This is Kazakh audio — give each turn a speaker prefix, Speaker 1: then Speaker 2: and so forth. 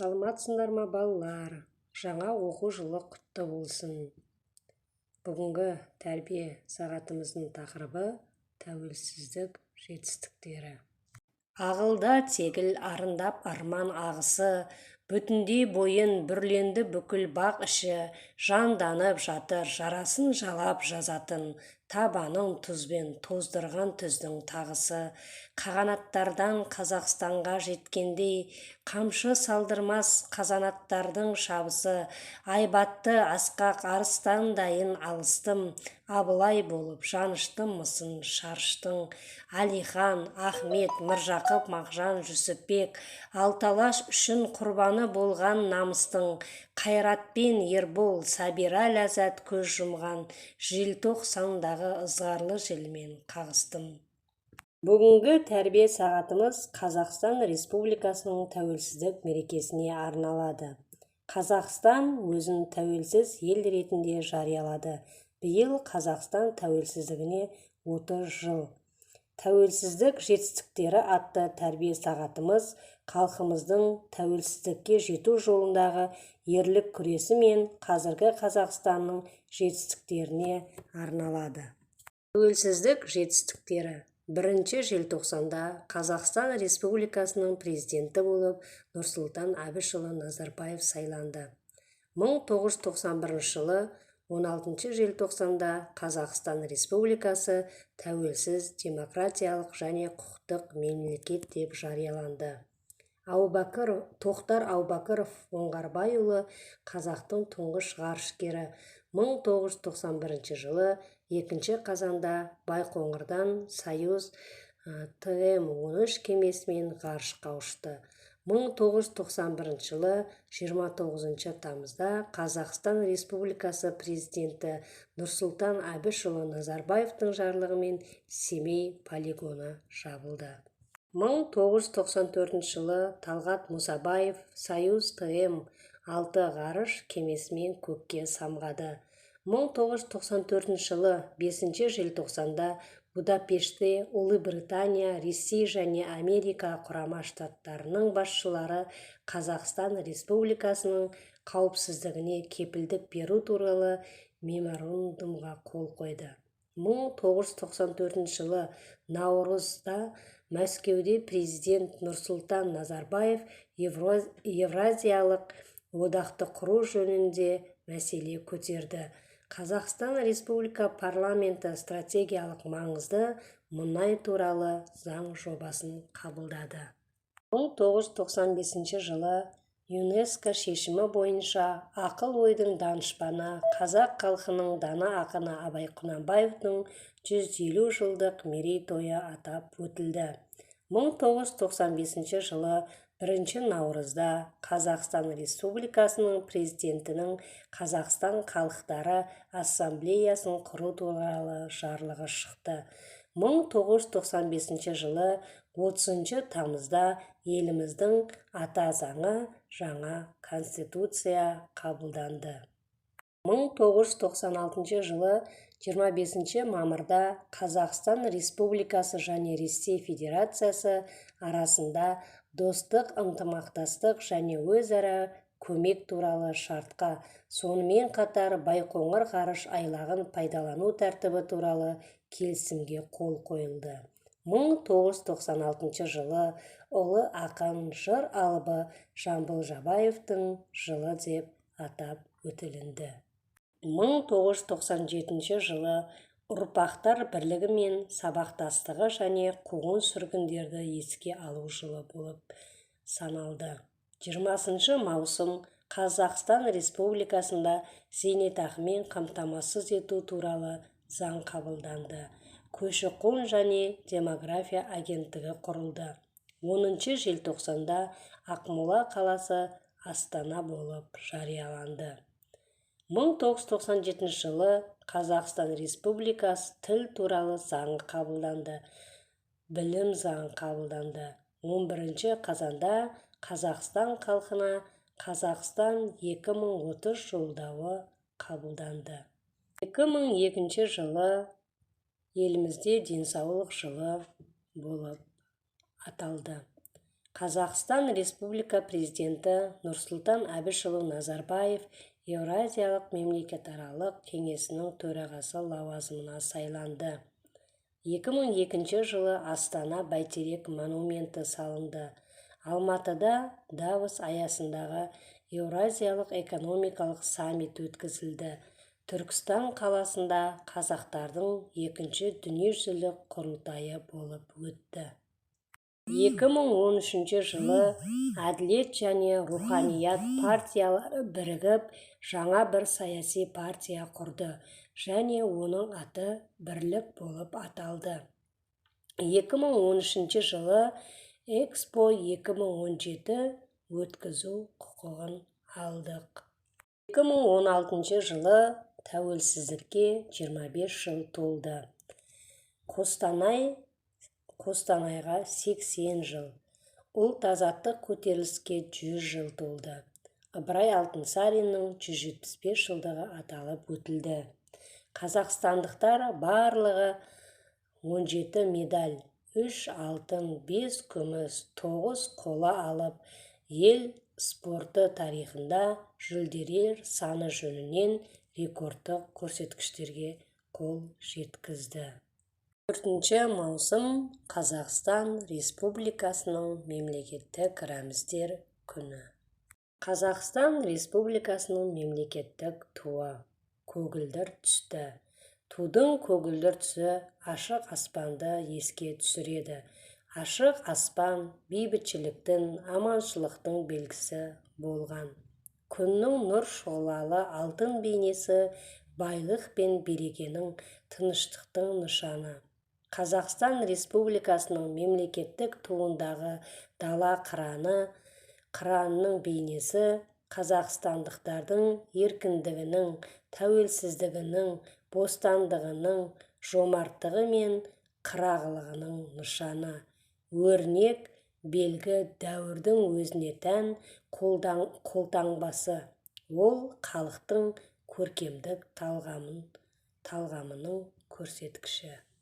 Speaker 1: Саламатсыңдар ма балалар? Жаңа оқу жылы құтты болсын. Бүгінгі тәрбие сағатымыздың тақырыбы тәуелсіздік жетістіктері. Ағылда тегіл арындап арман ағысы, бүтіндей бойын бүрленді бүкіл бақ іші, жанданып жатыр жарасын жалап жазатын, табанын тұзбен тоздырған түздің тағысы. Қағанаттардан Қазақстанға жеткендей, қамшы салдырмас қазанаттардың шабысы, айбатты асқақ арыстандайын алыстым, Абылай болып жаныштым мысын шарыштың. Әлихан, Ахмет, Міржақып, Мағжан, Жүсіпбек, Алталаш үшін құрбаны болған намыстың, Қайратпен Ербол, Сабира ләззат көз жұмған, желтоқсандағы ызғарлы желмен қағыстым. Бүгінгі тәрбие сағатымыз Қазақстан Республикасының тәуелсіздік мерекесіне арналады. Қазақстан өзін тәуелсіз ел ретінде жариялады. Биыл Қазақстан тәуелсіздігіне 30 жыл. Тәуелсіздік жетістіктері атты тәрбие сағатымыз халқымыздың тәуелсіздікке жету жолындағы ерлік күресі мен қазіргі Қазақстанның жетістіктеріне арналады. Тәуелсіздік жетістіктері. 1 желтоқсанда Қазақстан Республикасының президенті болып Нұрсұлтан Әбішұлы Назарбаев сайланды. 1991 жылы 16 желтоқсанда Қазақстан Республикасы тәуелсіз, демократиялық және құқықтық мемлекет деп жарияланды. Тоқтар Аубакіров Оңғарбайұлы қазақтың тұңғыш ғарышкері. 1991 жылы 2 қазанда Байқоңырдан Союз ТМ-13 кемесімен ғарышқа ұшты. 1991 жылы 29 тамызда Қазақстан Республикасы президенті Нұрсұлтан Әбішұлы Назарбаевтың жарлығымен Семей полигоны жабылды. 1994 жылы Талғат Мұсабаев Союз ТМ-6 ғарыш кемесімен көкке самғады. 1994 жылы 5 желтоқсанда Будапештте Ұлыбритания, Ресей және Америка құрама штаттарының басшылары Қазақстан Республикасының қауіпсіздігіне кепілдік беру туралы меморандумға қол қойды. 1994 жылы наурызда Мәскеуде президент Нұрсұлтан Назарбаев Евразиялық одақты құру жөнінде мәселе көтерді. Қазақстан Республика парламенті стратегиялық маңызды мұнай туралы заң жобасын қабылдады. 1995 жылы ЮНЕСКО шешімі бойынша ақыл-ойдың данышпаны, қазақ халқының дана ақыны Абай Құнанбаевтың 150 жылдық мерейтойы атап өтілді. 1995 жылы 1 наурызда Қазақстан Республикасының президентінің Қазақстан халықтары ассамблеясын құру туралы жарлығы шықты. 1995 жылы 30 тамызда еліміздің ата заңы жаңа конституция қабылданды. 1996 жылы 25 мамырда Қазақстан Республикасы және Ресей Федерациясы арасында достық, ынтымақтастық және өзара көмек туралы шартқа, сонымен қатар Байқоңыр ғарыш айлағын пайдалану тәртібі туралы келісімге қол қойылды. 1996 жылы ұлы ақын жыр алыбы Жамбыл Жабаевтың жылы деп атап өтілінді. 1997 жылы ұрпақтар бірлігі мен сабақтастығы және қуғын-сүргіндерді еске алу жылы болып саналды. 20 маусым Қазақстан Республикасында зейнетақымен қамтамасыз ету туралы заң қабылданды. Көші-қон және демография агенттігі құрылды. 10 желтоқсанда Ақмола қаласы Астана болып жарияланды. 1997 жылы Қазақстан Республикасы тіл туралы заңы қабылданды. Білім заңы қабылданды. 11 қазанда Қазақстан халқына Қазақстан 2030 жолдауы қабылданды. 2002 жылы елімізде денсаулық жылы болып аталды. Қазақстан Республика Президенті Нұрсұлтан Әбішұлы Назарбаев Еуразиялық мемлекетаралық кеңесінің төрағасы лауазымына сайланды. 2002 жылы Астана Бәйтерек монументі салынды. Алматыда Давос аясындағы Еуразиялық экономикалық саммит өткізілді. Түркістан қаласында қазақтардың екінші дүниежүзілік құрылтайы болып өтті. 2013 жылы Әділет және Руханият партиялары бірігіп, жаңа бір саяси партия құрды және оның аты Бірлік болып аталды. 2013 жылы Экспо 2017 өткізу құқығын алдық. 2016 жылы тәуелсіздікке 25 жыл толды. Қостанайға 80 жыл, ұлт-азаттық көтеріліске 100 жыл толды. Ыбырай Алтынсариннің 175 жылдығы аталып өтілді. Қазақстандықтар барлығы 17 медаль, 3 алтын, 5 күміс, 9 қола алып, ел спорты тарихында жүлделер саны жөнінен рекордтық көрсеткіштерге қол жеткізді. 4 маусым Қазақстан Республикасының мемлекеттік рәміздер күні. Қазақстан Республикасының мемлекеттік туы көгілдір түсті. Тудың көгілдір түсі ашық аспанды еске түсіреді. Ашық аспан бейбітшіліктің, аманшылықтың белгісі болған. Күннің нұр шұғылалы алтын бейнесі байлық пен берекенің, тыныштықтың нышаны. Қазақстан Республикасының мемлекеттік туындағы дала қыранның бейнесі қазақстандықтардың еркіндігінің, тәуелсіздігінің, бостандығының, жомарттығы мен қырағылығының нышаны. Өрнек белгі дәуірдің өзіне тән қолтаңбасы. Ол халықтың көркемдік талғамының көрсеткіші.